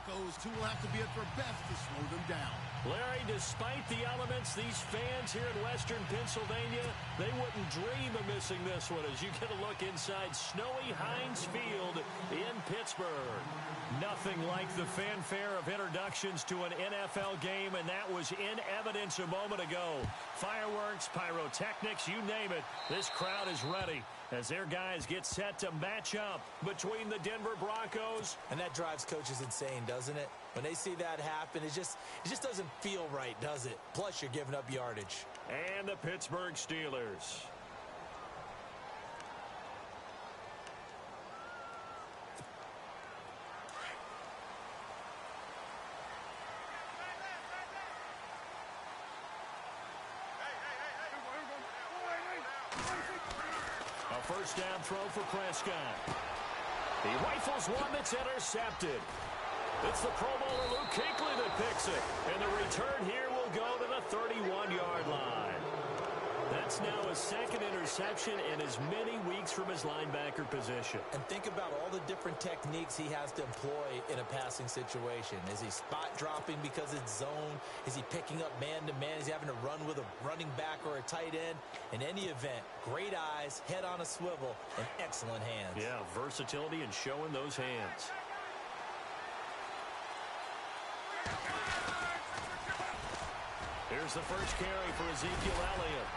Broncos, too, will have to be at their best to slow them down. Larry, despite the elements, these fans here in western Pennsylvania, they wouldn't dream of missing this one as you get a look inside snowy Heinz Field in Pittsburgh. Nothing like the fanfare of introductions to an NFL game, and that was in evidence a moment ago. Fireworks, pyrotechnics, you name it, this crowd is ready as their guys get set to match up between the Denver Broncos. And that drives coaches insane, doesn't it? When they see that happen, it just doesn't feel right, does it? Plus, you're giving up yardage. And the Pittsburgh Steelers. A first down throw for Prescott. He rifles one that's intercepted. It's the Pro Bowler Luke Kuechly that picks it. And the return here will go to the 31-yard line. That's now his second interception in as many weeks from his linebacker position. And think about all the different techniques he has to employ in a passing situation. Is he spot dropping because it's zone? Is he picking up man-to-man? Is he having to run with a running back or a tight end? In any event, great eyes, head on a swivel, and excellent hands. Yeah, versatility and showing those hands. Here's the first carry for Ezekiel Elliott.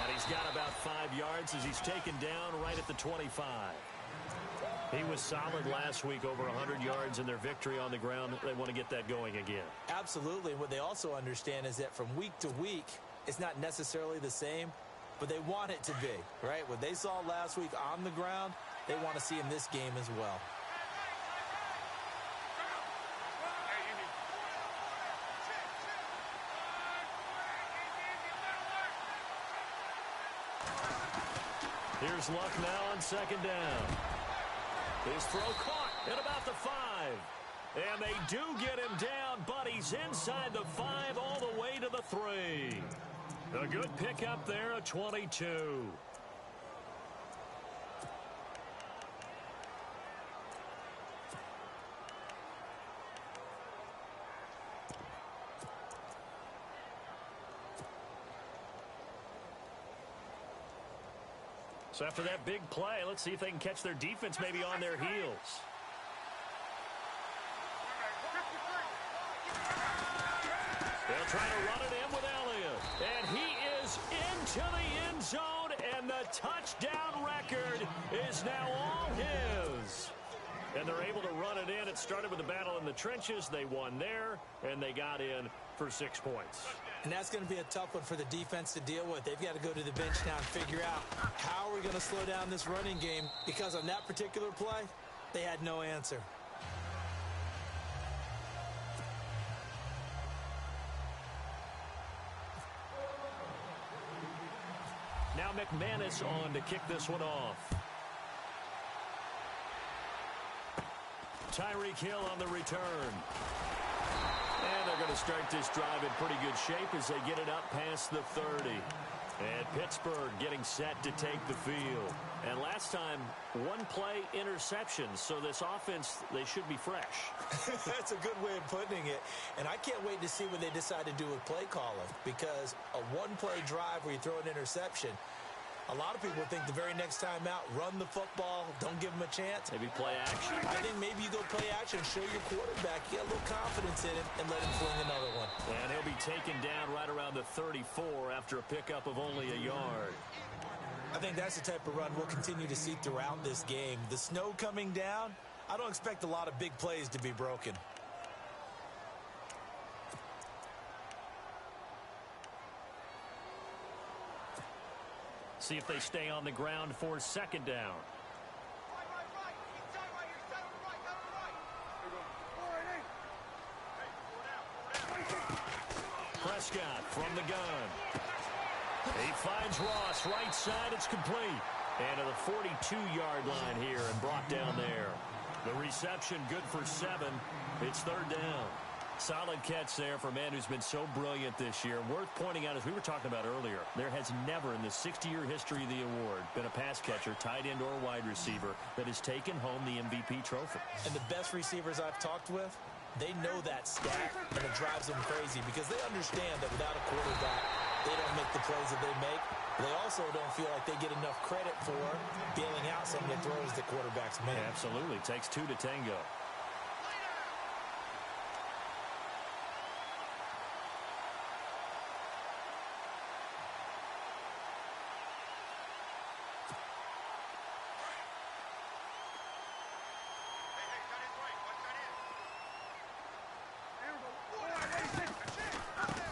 And he's got about 5 yards as he's taken down right at the 25. He was solid last week, over 100 yards in their victory on the ground. They want to get that going again. Absolutely. What they also understand is that from week to week, it's not necessarily the same, but they want it to be, right? What they saw last week on the ground, they want to see in this game as well. Here's Luck now on second down. His throw caught at about the 5. And they do get him down, but he's inside the 5 all the way to the 3. A good pickup there at 22. So after that big play, let's see if they can catch their defense maybe on their heels. They'll try to run it in with Elliott. And he is into the end zone, and the touchdown record is now all his. And they're able to run it in. It started with a battle in the trenches. They won there, and they got in for 6 points. And that's going to be a tough one for the defense to deal with. They've got to go to the bench now and figure out how are we going to slow down this running game, because on that particular play, they had no answer. Now McManus on to kick this one off. Tyreek Hill on the return. And they're going to start this drive in pretty good shape as they get it up past the 30. And Pittsburgh getting set to take the field. And last time, one play interception. So this offense, they should be fresh. That's a good way of putting it. And I can't wait to see what they decide to do with play calling. Because a one-play drive where you throw an interception, a lot of people think the very next time out, run the football, don't give them a chance. Maybe play action. I think maybe you go play action, show your quarterback, get a little confidence in him, and let him fling another one. And he'll be taken down right around the 34 after a pickup of only a yard. I think that's the type of run we'll continue to see throughout this game. The snow coming down, I don't expect a lot of big plays to be broken. See if they stay on the ground for second down. Prescott from the gun. He finds Ross right side. It's complete. And to the 42-yard line here and brought down there. The reception good for 7. It's third down. Solid catch there for a man who's been so brilliant this year. Worth pointing out, as we were talking about earlier, there has never in the 60-year history of the award been a pass catcher, tight end, or wide receiver that has taken home the MVP trophy. And the best receivers I've talked with, They know that stat, and it drives them crazy because they understand that without a quarterback, they don't make the plays that they make. They also don't feel like they get enough credit for bailing out some of the throws the quarterbacks make. Absolutely. Takes two to tango.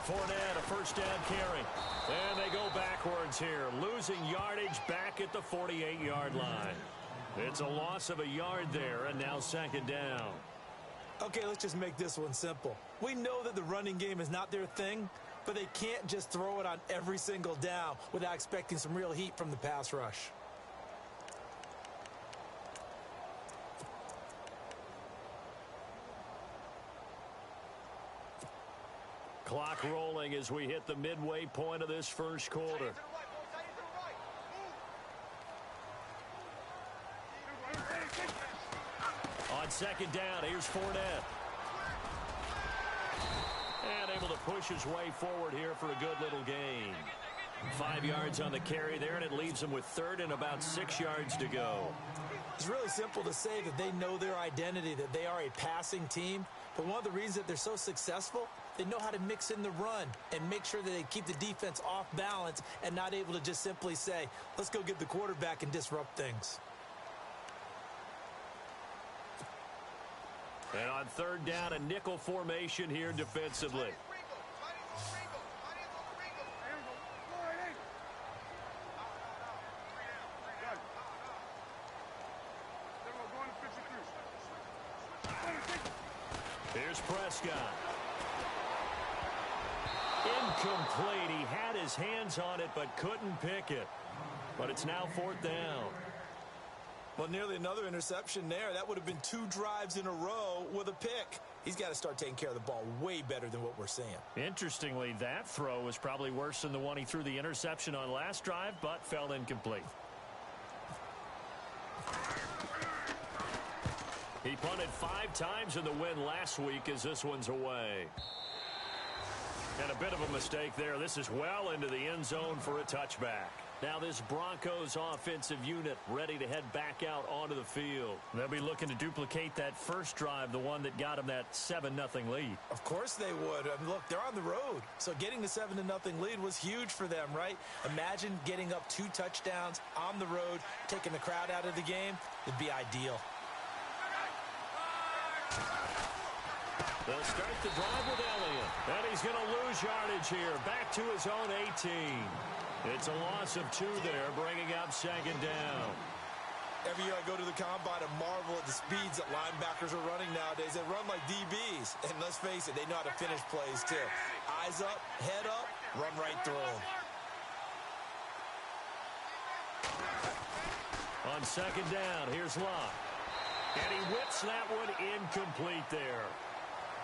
Fournette, a first down carry. And they go backwards here, losing yardage back at the 48-yard line. It's a loss of a yard there, and now second down. Okay, let's just make this one simple. We know that the running game is not their thing, but they can't just throw it on every single down without expecting some real heat from the pass rush. Clock rolling as we hit the midway point of this first quarter. On second down, here's Fournette. And able to push his way forward here for a good little gain. 5 yards on the carry there, and it leaves him with third and about 6 yards to go. It's really simple to say that they know their identity, that they are a passing team. But one of the reasons that they're so successful, they know how to mix in the run and make sure that they keep the defense off balance and not able to just simply say, let's go get the quarterback and disrupt things. And on third down, a nickel formation here defensively. Here's Prescott. Incomplete. He had his hands on it but couldn't pick it. But it's now fourth down. Well, nearly another interception there. That would have been 2 drives in a row with a pick. He's got to start taking care of the ball way better than what we're seeing. Interestingly, that throw was probably worse than the one he threw the interception on last drive, but fell incomplete. He punted 5 times in the win last week as this one's away. And a bit of a mistake there. This is well into the end zone for a touchback. Now this Broncos offensive unit ready to head back out onto the field. They'll be looking to duplicate that first drive, the one that got them that 7-0 lead. Of course they would. I mean, look, they're on the road. So getting the 7-0 lead was huge for them, right? Imagine getting up 2 touchdowns on the road, taking the crowd out of the game. It'd be ideal. They'll start the drive with Elliott. And he's going to lose yardage here. Back to his own 18. It's a loss of 2 there, bringing up second down. Every year I go to the combine and marvel at the speeds that linebackers are running nowadays. They run like DBs. And let's face it, they know how to finish plays too. Eyes up, head up, run right through them. On second down, here's Locke. And he whips that one incomplete there.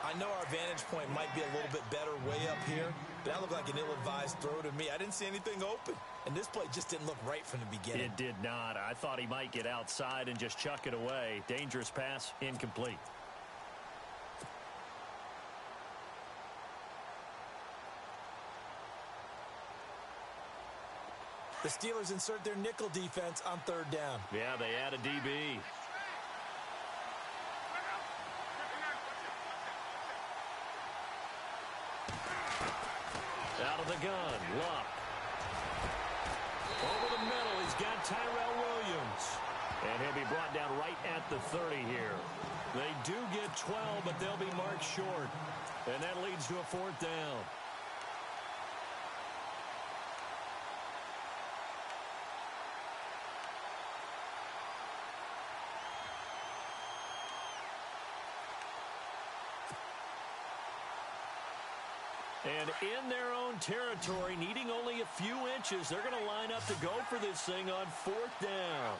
I know our vantage point might be a little bit better way up here, but that looked like an ill-advised throw to me. I didn't see anything open, and this play just didn't look right from the beginning. It did not. I thought he might get outside and just chuck it away. Dangerous pass, incomplete. The Steelers insert their nickel defense on third down. Yeah, they add a DB. Out of the gun, Luck. Over the middle, he's got Tyrell Williams. And he'll be brought down right at the 30 here. They do get 12, but they'll be marked short. And that leads to a fourth down. And in their own territory, needing only a few inches, they're going to line up to go for this thing on fourth down.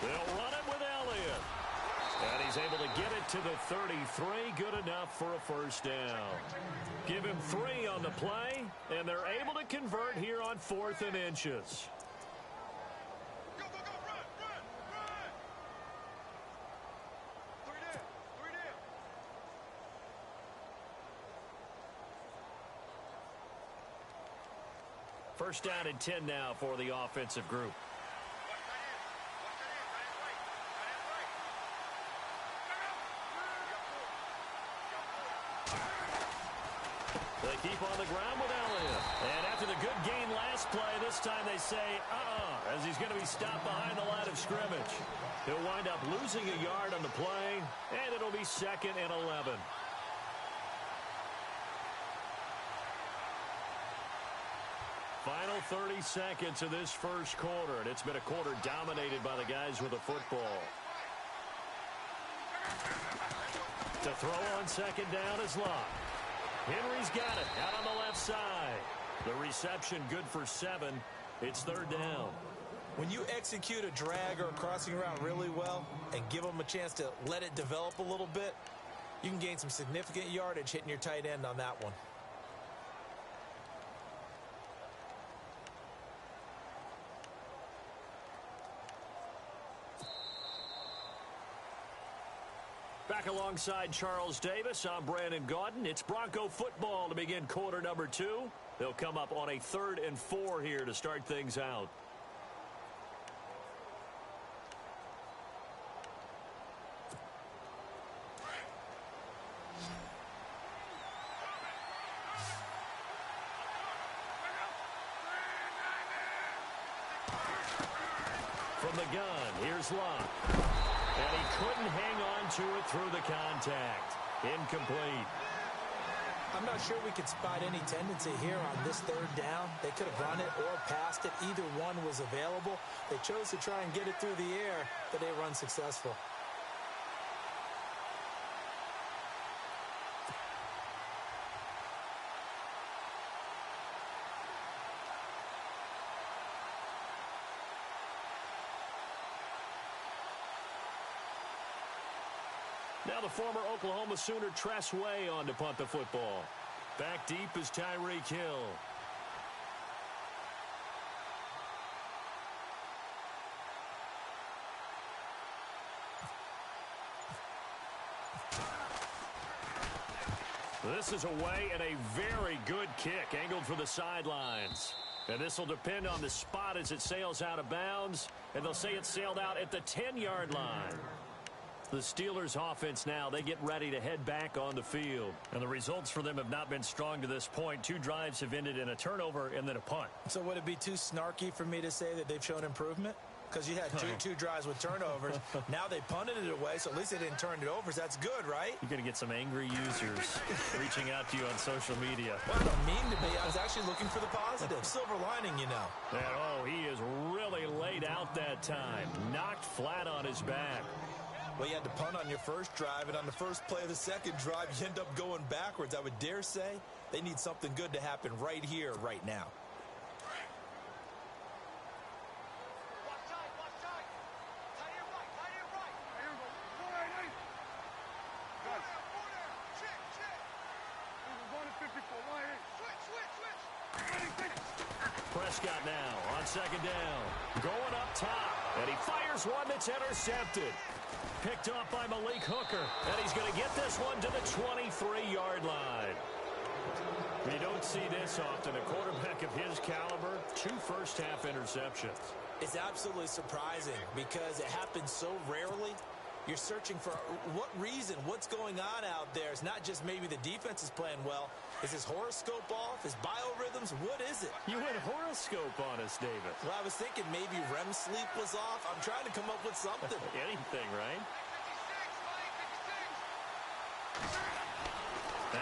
They'll run it with Elliott. And he's able to get it to the 33. Good enough for a first down. Give him 3 on the play, and they're able to convert here on 4th and inches. First down and 10 now for the offensive group. They keep on the ground with Elliott. And after the good gain last play, this time they say, as he's going to be stopped behind the line of scrimmage. He'll wind up losing a yard on the play, and it'll be 2nd and 11. Final 30 seconds of this first quarter, and it's been a quarter dominated by the guys with the football. To throw on second down is Locke. Henry's got it out on the left side. The reception good for 7. It's 3rd down. When you execute a drag or a crossing route really well and give them a chance to let it develop a little bit, you can gain some significant yardage hitting your tight end on that one. Back alongside Charles Davis, I'm Brandon Gaudin. It's Bronco football to begin quarter number 2. They'll come up on a 3rd and 4 here to start things out. From the gun, here's Locke. And he couldn't hang on to it through the contact. Incomplete. I'm not sure we could spot any tendency here on this 3rd down. They could have run it or passed it. Either one was available. They chose to try and get it through the air, but they run successful. Now the former Oklahoma Sooner Tress Way on to punt the football. Back deep is Tyreek Hill. This is away and a very good kick angled for the sidelines. And this will depend on the spot as it sails out of bounds. And they'll say it sailed out at the 10-yard line. The Steelers offense now, they get ready to head back on the field. And the results for them have not been strong to this point. 2 drives have ended in a turnover and then a punt. So would it be too snarky for me to say that they've shown improvement? Because you had two drives with turnovers. Now they punted it away, so at least they didn't turn it over. So that's good, right? You're going to get some angry users reaching out to you on social media. Well, I don't mean to be. I was actually looking for the positive. Silver lining, you know. And, he is really laid out that time. Knocked flat on his back. Well, you had to punt on your first drive, and on the first play of the second drive, you end up going backwards. I would dare say they need something good to happen right here, right now. Prescott now on second down. Going up top, and he fires one that's intercepted. Picked off by Malik Hooker, and he's going to get this one to the 23-yard line. You don't see this often. A quarterback of his caliber, 2 first-half interceptions. It's absolutely surprising because it happens so rarely. You're searching for what reason, what's going on out there. It's not just maybe the defense is playing well. Is his horoscope off? His biorhythms? What is it? You went horoscope on us, David. Well, I was thinking maybe REM sleep was off. I'm trying to come up with something. Anything, right?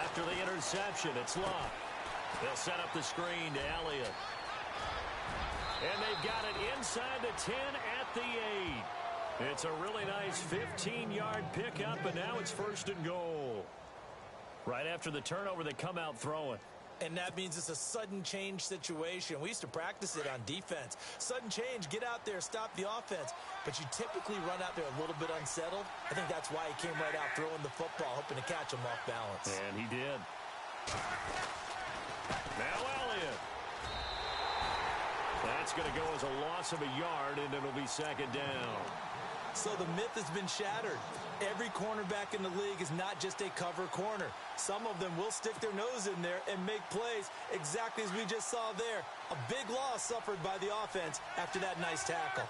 After the interception, it's Locke. They'll set up the screen to Elliott. And they've got it inside the 10 at the 8. It's a really nice 15-yard pickup, and now it's 1st and goal. Right after the turnover, they come out throwing. And that means it's a sudden change situation. We used to practice it on defense. Sudden change, get out there, stop the offense. But you typically run out there a little bit unsettled. I think that's why he came right out throwing the football, hoping to catch him off balance. And he did. Now Elliott. That's going to go as a loss of a yard, and it'll be 2nd down. So the myth has been shattered. Every cornerback in the league is not just a cover corner. Some of them will stick their nose in there and make plays exactly as we just saw there. A big loss suffered by the offense after that nice tackle.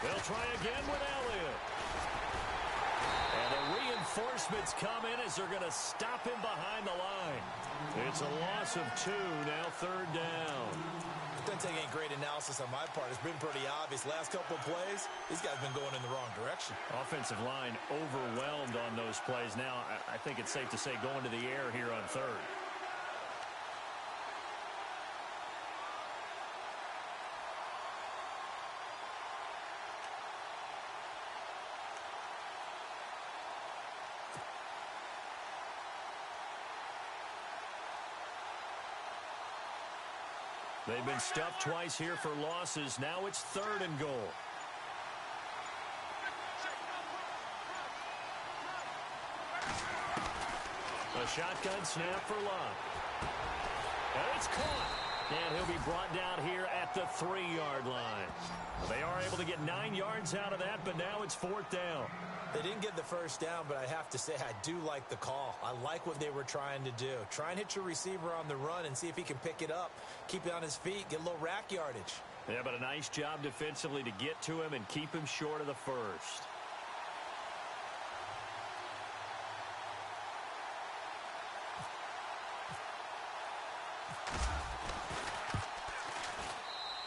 They'll try again with Elliott. And the reinforcements come in as they're going to stop him behind the line. It's a loss of 2, now 3rd down. Doesn't take any great analysis on my part. It's been pretty obvious. Last couple of plays, these guys have been going in the wrong direction. Offensive line overwhelmed on those plays. Now, I think it's safe to say going to the air here on 3rd. They've been stuffed twice here for losses. Now it's 3rd and goal. A shotgun snap for Locke. And it's caught. And he'll be brought down here at the 3-yard line. They are able to get 9 yards out of that, but now it's 4th down. They didn't get the first down, but I have to say I do like the call. I like what they were trying to do. Try and hit your receiver on the run and see if he can pick it up, keep it on his feet, get a little rack yardage. Yeah, but a nice job defensively to get to him and keep him short of the first.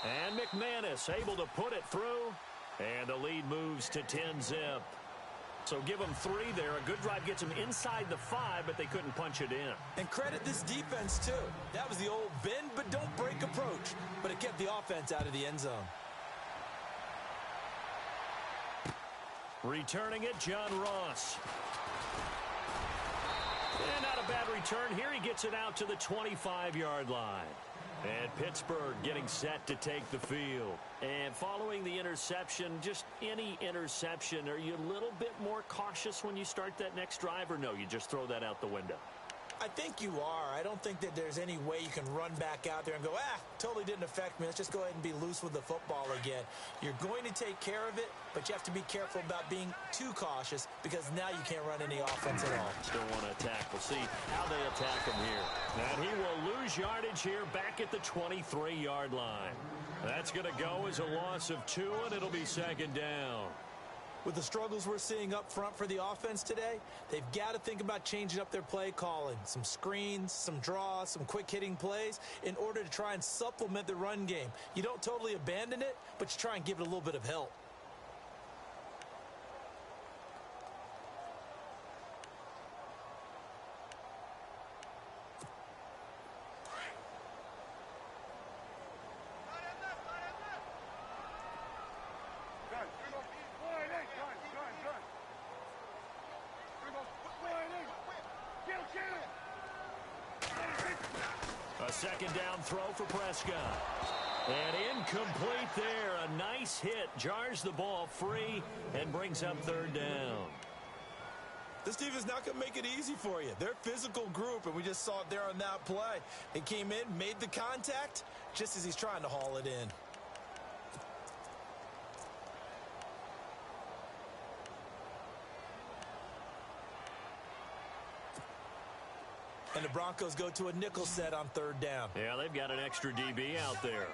And McManus able to put it through. And the lead moves to 10-zip. So give them 3 there. A good drive gets them inside the 5, but they couldn't punch it in. And credit this defense, too. That was the old bend but don't break approach. But it kept the offense out of the end zone. Returning it, John Ross. And not a bad return here. He gets it out to the 25-yard line. And Pittsburgh getting set to take the field. And following the interception, just any interception, are you a little bit more cautious when you start that next drive, or no, you just throw that out the window? I think you are. I don't think that there's any way you can run back out there and go, totally didn't affect me. Let's just go ahead and be loose with the football again. You're going to take care of it, but you have to be careful about being too cautious because now you can't run any offense at all. Still want to attack. We'll see how they attack him here. And he will lose yardage here back at the 23-yard line. That's going to go as a loss of 2, and it'll be 2nd down. With the struggles we're seeing up front for the offense today, they've got to think about changing up their play calling. Some screens, some draws, some quick-hitting plays in order to try and supplement the run game. You don't totally abandon it, but you try and give it a little bit of help. A 2nd down throw for Prescott. And incomplete there. A nice hit. Jars the ball free and brings up 3rd down. This team is not going to make it easy for you. They're a physical group, and we just saw it there on that play. He came in, made the contact, just as he's trying to haul it in. And the Broncos go to a nickel set on 3rd down. Yeah, they've got an extra DB out there.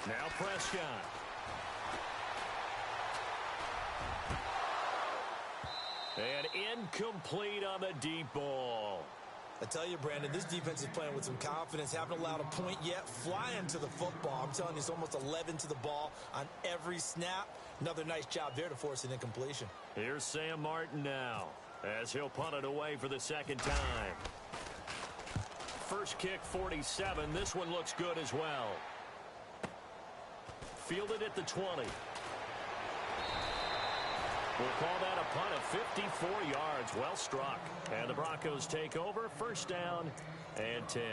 Now Prescott. And incomplete on the deep ball. I tell you, Brandon, this defense is playing with some confidence. Haven't allowed a point yet. Flying to the football. I'm telling you, it's almost 11 to the ball on every snap. Another nice job there to force an incompletion. Here's Sam Martin now as he'll punt it away for the 2nd time. First kick, 47. This one looks good as well. Fielded at the 20. We'll call that a punt of 54 yards. Well struck. And the Broncos take over. 1st down and 10.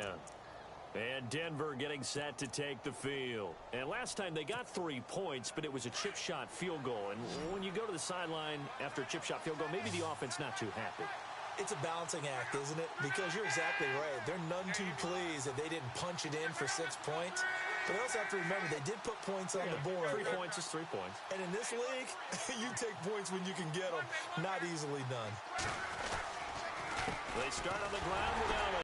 And Denver getting set to take the field. And last time they got 3 points, but it was a chip shot field goal. And when you go to the sideline after a chip shot field goal, maybe the offense not too happy. It's a balancing act, isn't it? Because you're exactly right. They're none too pleased that they didn't punch it in for 6 points. But you also have to remember, they did put points on the board. 3 points is 3 points. And in this league, you take points when you can get them. Not easily done. They start on the ground with Allen.